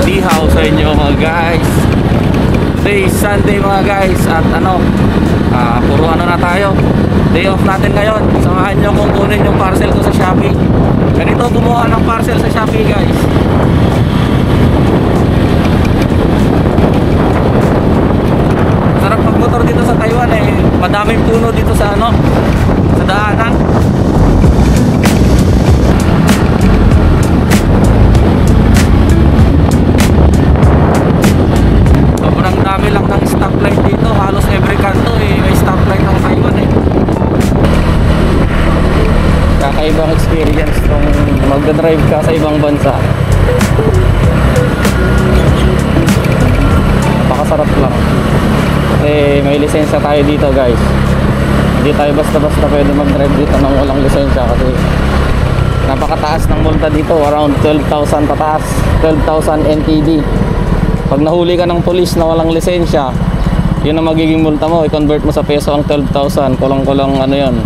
Dihaw sa inyo mga guys. Today is Sunday mga guys. At puro na tayo. Day off natin ngayon. Samahan nyo kung kunin yung parcel ko sa Shopee. Ganito kumuha ng parcel sa Shopee guys. Sarap magmotor dito sa Taiwan eh. Madaming puno dito sa sa daanan. Sobrang dami lang ng stoplight dito. Halos every kanto may stoplight ng Taiwan eh. Kakaibang experience kung magdadrive ka sa ibang bansa. Napakasarap lang. May lisensya tayo dito guys. Hindi tayo basta-basta pwede mag-drive dito nang walang lisensya kasi napakataas ng multa dito. Around 12,000 pataas, 12,000 NTD. Pag nahuli ka ng polis na walang lisensya, yun ang magiging multa mo. I-convert mo sa peso ang 12,000. Kulang-kulang yun,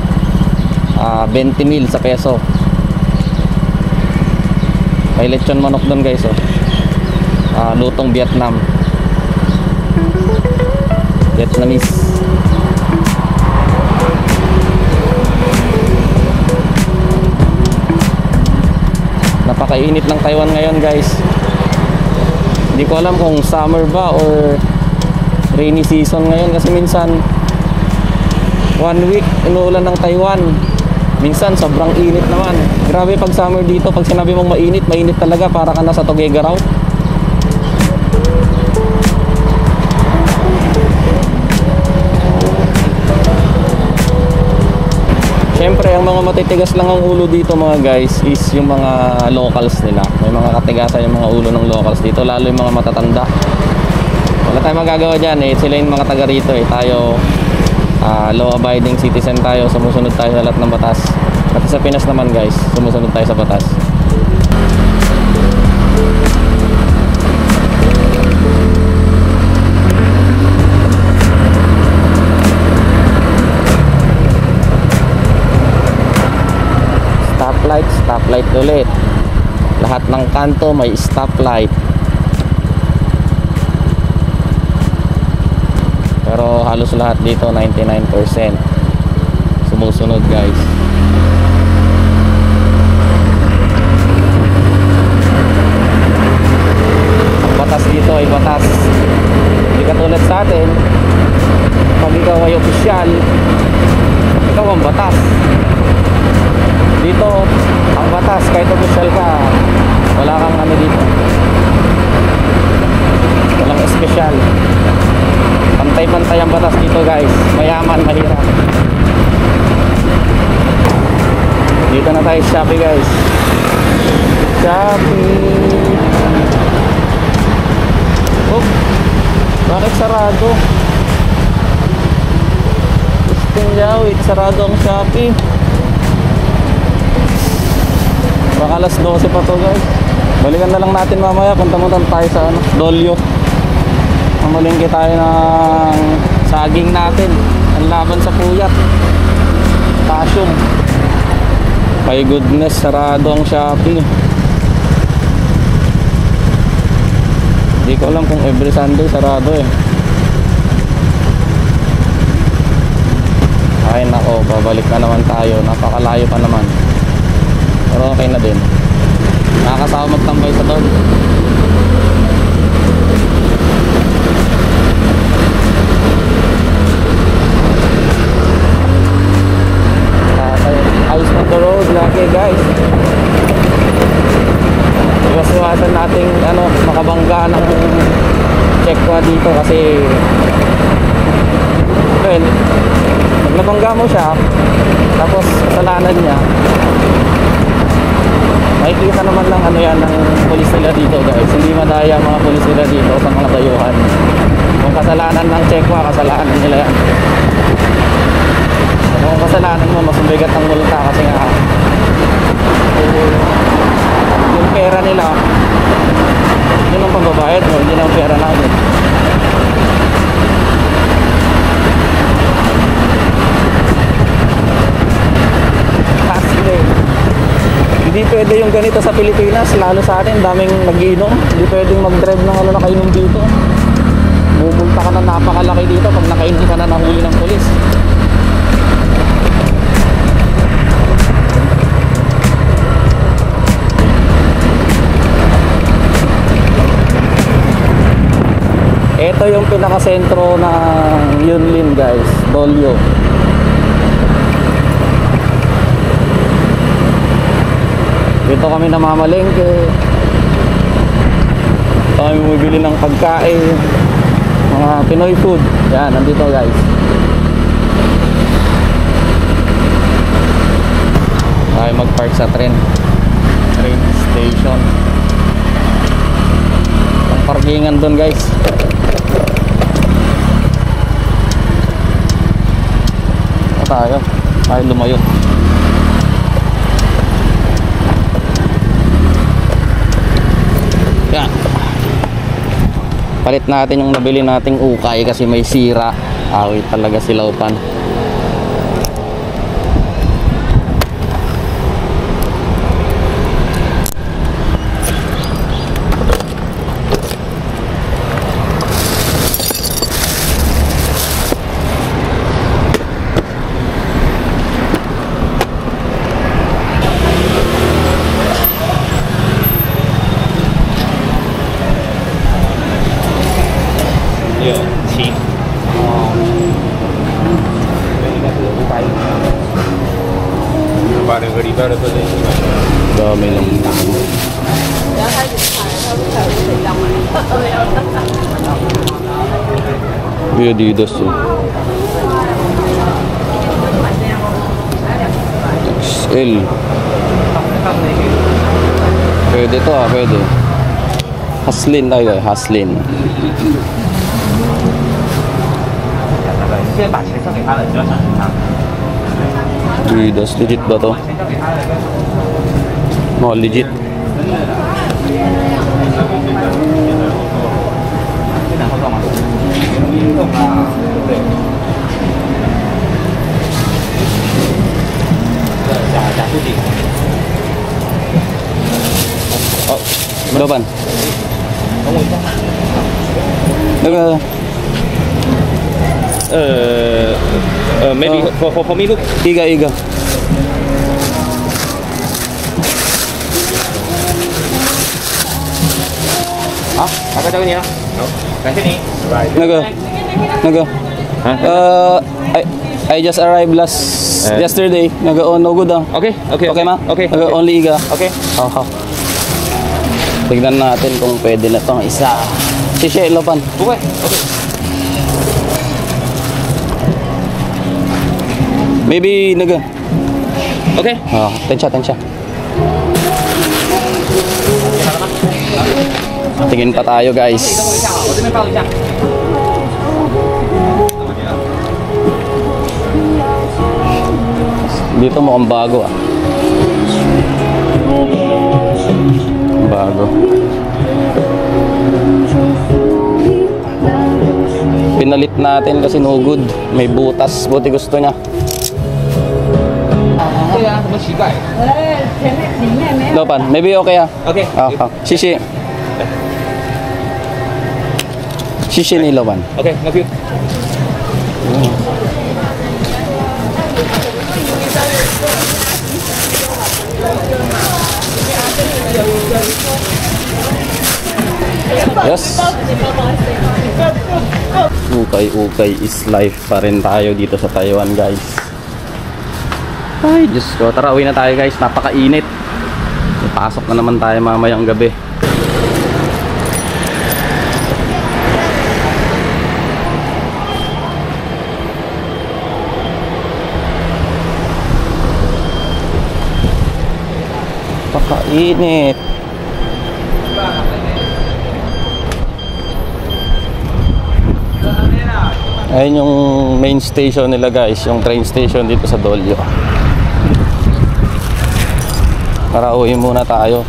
20 mil sa peso. May lechon manok doon guys lutong Vietnamese. Napakainit ng Taiwan ngayon guys. Hindi ko alam kung summer ba or rainy season ngayon kasi minsan 1 week inuulan ng Taiwan, minsan sobrang init naman. Grabe pag summer dito, pag sinabi mong mainit, mainit talaga, para ka nasa Tuguegarao. Siyempre, ang mga matitigas lang ang ulo dito mga guys is yung mga locals nila. May mga katigasan yung mga ulo ng locals dito, lalo yung mga matatanda. Wala tayong magagawa dyan sila yung mga taga rito tayo law abiding citizen tayo, sumusunod tayo sa lahat ng batas. At sa Pinas naman guys, sumusunod tayo sa batas. Stoplight ulit. Lahat ng kanto may stoplight. Pero halos lahat dito 99% sumusunod guys. Ang batas dito ay batas. Hindi katulad sa atin, pag ikaw ay opisyal, ikaw ang batas. Dito ang batas, kahit opisyal ka, wala kang dito, walang espesyal. Pantay-pantay ang batas dito guys. Mayaman, mahirap. Dito na tayo sa Shopee guys. Shopee. Oh, bakit sarado? Istinjawit, sarado ang Shopee. Baka alas 12 pa to guys. Balikan na lang natin mamaya. Punta tayo sa Dolyo. Mamalingki tayo ng saging natin. Ang laban sa puyat. Passion. My goodness, sarado ang Shopee. Hindi ko alam kung every Sunday sarado Ay nako, babalik na naman tayo. Napakalayo pa naman. Pero okay na din. Nakakasama magtambay sa doon. Ayos na the road lagi guys. Iwas-iwasan nating makabangga ng checkwa dito kasi pag nabangga mo siya tapos kasalanan niya, makikita naman lang yan ng pulis nila dito guys. Hindi madaya mga pulis nila dito sa mga dayuhan. Kung kasalanan ng checkwa, kasalanan nila yan. Kung kasalanan mo, mas mabigat ang multa kasi nga yung pera nila, yun ang pagbabayad mo, hindi na ang pera namin. Kasi Hindi pwede yung ganito sa Pilipinas, lalo sa atin, daming nag-iinom. Hindi pwedeng mag-drive ng ano nakainom dito. Bubulta ka na napakalaki dito pag nakainom ka na nahuli ng pulis. Ito yung pinakasentro ng Yunlin guys, Dolio. Dito kami namamalengke. Dito kami bumibili ng pagkain, mga Pinoy food. Yan, nandito guys. Tayo mag-park sa train station. Ang parkingan doon guys. Tayo lumayo. Yan. Palit natin yung nabili nating ukay kasi may sira. Awit talaga si Laupan. Dami lang. Adidas eh. XL. Pwede to pwede. Haslin tayo Haslin. Adidas, legit ba to? Oh, legit. Oh, berapa? Maybe for me look. Iga. Apa tahu ni ya? Kat sini. Naga. I just arrived yesterday. Naga no good Okay ma? Okay. Naga only Iga. Okay. Tignan natin kung pwede na tong isa. Sishe Laupan. Okay. Maybe naga. Okay. Tensya. Tingin pa tayo guys. Dito mukhang bago Bago. Pinalit natin kasi no good. May butas. Buti gusto niya. Laupan, maybe okay Okay. Shishi. Shishi ni Laupan. Okay, thank you. Yes. Ukay is life pa rin tayo dito sa Taiwan guys. Ay Diyos ko, tara uwi na tayo guys, napakainit. Pasok na naman tayo mamayang gabi. Napakainit. Ayun yung main station nila guys, yung train station dito sa Dolio. Tara uwi muna tayo.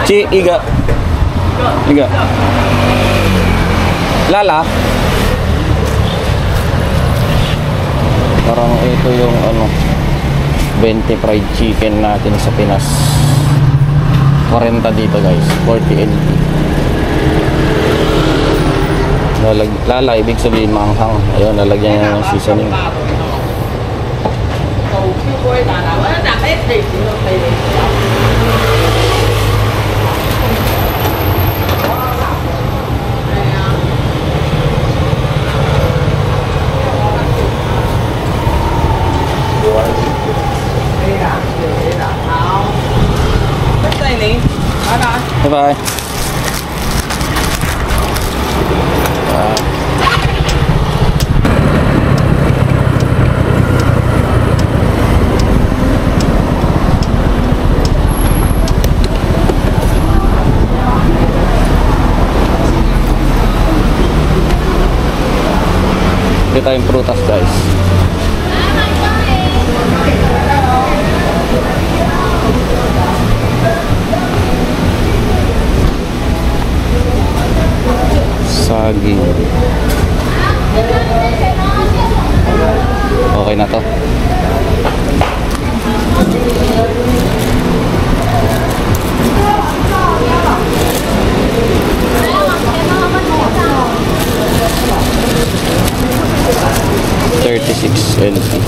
Iga. Iga. Lala. Parang ito yung ano 20 fried chicken natin sa Pinas. 40 dito guys, 40 NT. Lala, ibig sabihin manghang. Ayun, lalagyan niya ng seasoning. Bye-bye. Dito tayong prutas guys. Saging. Okay na to. $36.20.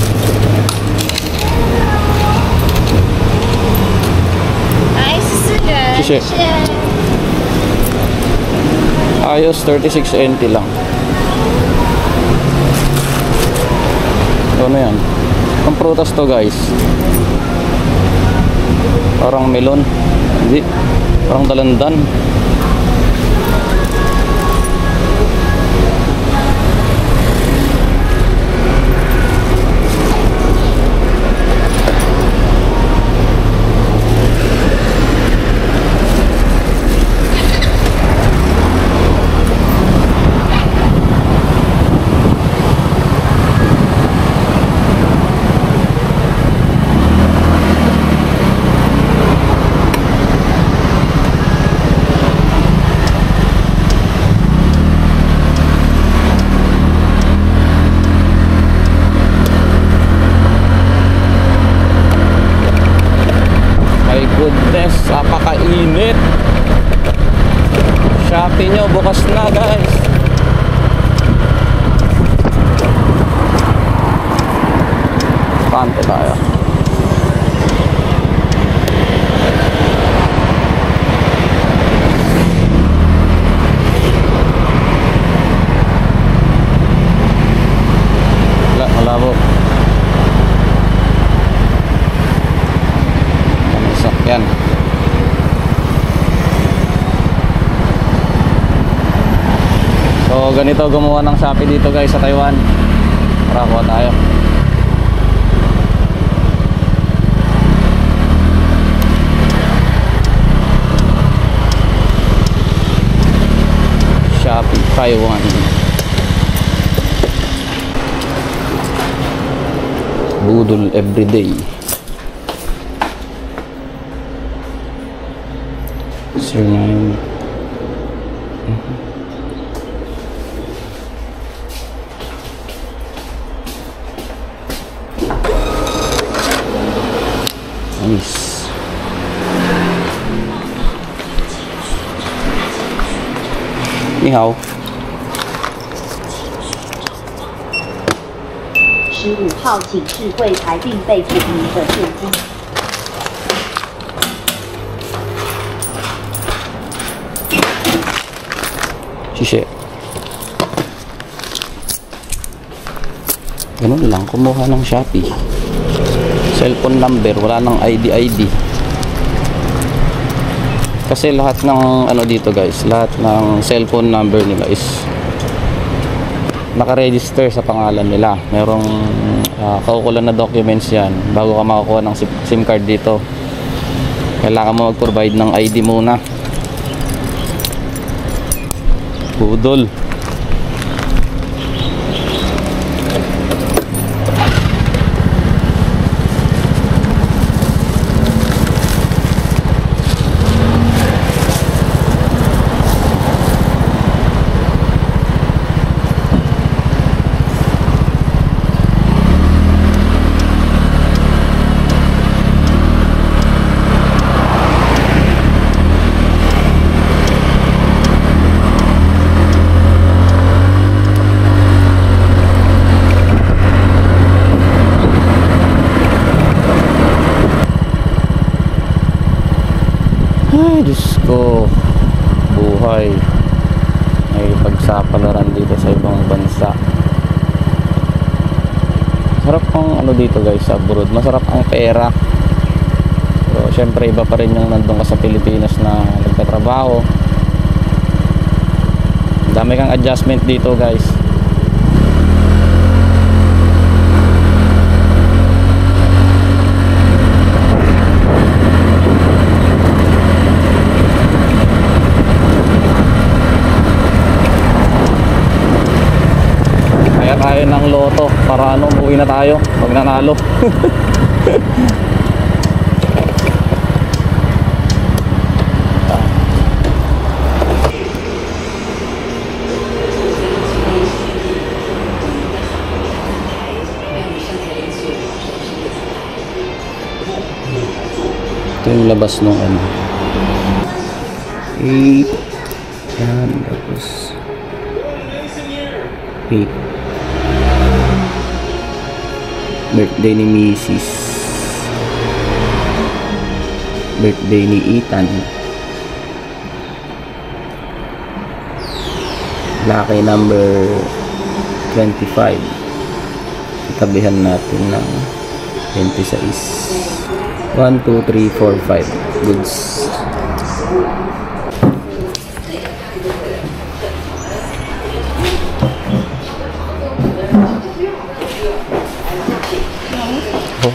Ayos, 36 NT lang. Ano yan? Ang prutas to guys. Parang melon. Hindi. Parang dalandan. Goodness, napakainit. Shopee nyo bukas na guys. Pante tayo. Malabo. Yan. So ganito gumawa ng Shopee dito guys sa Taiwan. Para kuha tayo. Shopee Taiwan. Budol everyday. Surname. Nice. Ni hao. 15号请至柜台并备付您的现金。谢谢。Ganun lang, kumuha ng Shopee. Cellphone number, wala nang ID. Kasi lahat ng ano dito guys, lahat ng cellphone number nila is naka-register sa pangalan nila. Merong kaukulan na documents yan bago ka makakuha ng SIM card dito. Kailangan mo mag-provide ng ID muna. Budol. nagsapalaran dito sa ibang bansa. Sarap ang ano dito guys sa abroad, masarap ang pera. Pero syempre iba pa rin yung nandun ka sa Pilipinas na nagtatrabaho. Dami kang adjustment dito guys. Kaya tayo ng loto para ano, uwi na tayo pag nanalo. Ito yung labas nung ano. 8. Yan, tapos 8. Birthday ni Mrs. Birthday ni Ethan. Lucky number 25. Itabihan natin ng 26. 1, 2, 3, 4, 5. Goods. Oh.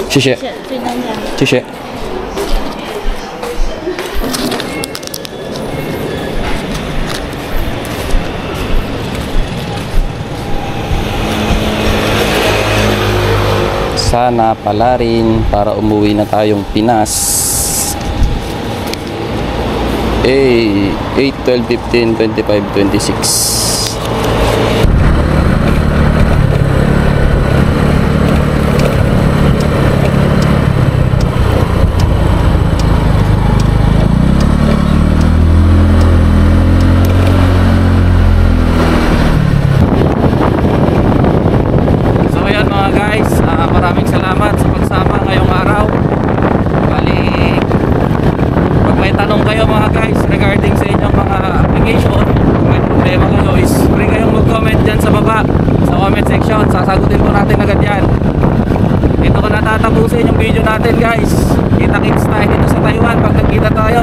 谢谢，谢谢。Sana pala rin para umuwi na tayong Pinas. 8, 12, 15, 25, 26. Maraming salamat sa pagsama ngayong araw. Bali, pag may tanong kayo mga guys regarding sa inyong mga application, kung may problema kayo is free kayong mag-comment dyan sa baba sa comment section. Sasagutin po natin agad yan. Dito ko natatapusin yung video natin guys. Kita-kits tayo dito sa Taiwan pag nagkita tayo.